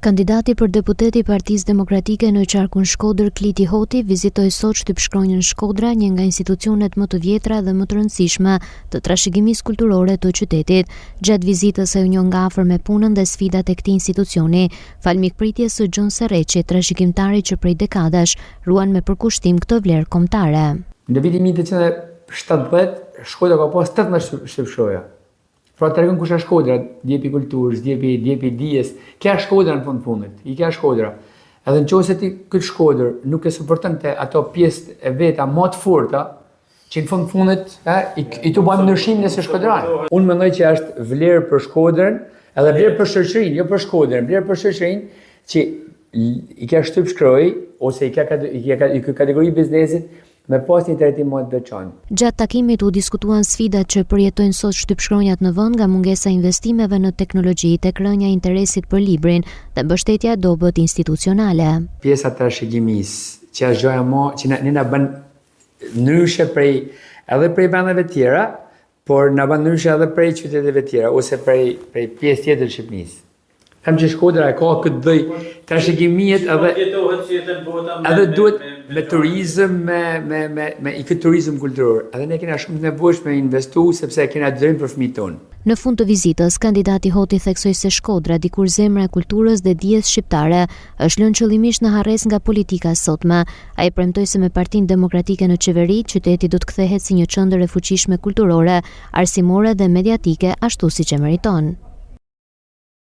Kandidati për deputet i Partisë Demokratike në qarkun Shkodër, Kliti Hoti, vizitoi sot shtypshkronjën Shkodra, një nga institucionet më të vjetra dhe më të rëndësishme të trashëgimisë kulturore të qytetit. Gjatë vizitës ai u njoh nga afër me punën dhe sfidat e këtij institucioni, fal mikpritjes së Gjon Serreçi, trashëgimtari që prej dekadash ruan me përkushtim këtë vlerë kombëtare. Në vitin 1970, Shkodra ka pas 18 shtypshkroja. Pra të regon kush është Shkodra, djepi kulturës, djepi dijes, kja Shkodra në fundit, i kja Shkodra. Edhe në qose ti këtë Shkodrë nuk e suporton të ato pjesë e veta më të forta, që në fundit i të bëjmë ndryshimin e së Shkodranë. Unë mendoj që është vlerë për Shkodrën, edhe vlerë për shoqërinë, jo për Shkodrën, vlerë për shoqërinë që i ka shtypshkroj ose i ka kategori biznesit me pas një trajtim më të veçantë. Gjatë takimit u diskutuan sfidat që përjetojnë sot shtypshkronjat në vend, nga mungesa e investimeve në teknologji tek rënja e interesit për librin dhe mbështetja e dobët institucionale. Pjesa e trashëgimisë, që është gjëja më që ne na bën ndryshe edhe prej vendeve tjera, por na bën ndryshe edhe prej qyteteve tjera ose prej pjesë tjetër të Shqipërisë. Them që Shkodra e ka këtë lloj trashëgimiet edhe duhet me turizëm, me i këtë turizëm kulturor. Edhe ne kena shumë të nevojshme me investu sepse kena dërim për fëmijët tonë. Në fund të vizitës, kandidati Hoti theksoi se Shkodra, dikur zemra e kulturës dhe dijes shqiptare, është lënë qëllimisht në harres nga politika e sotme. Ai premtoi se me Partinë Demokratike në qeveri, qyteti do të kthehet si një qendër e fuqishme kulturore, arsimore dhe mediatike ashtu siç e meriton.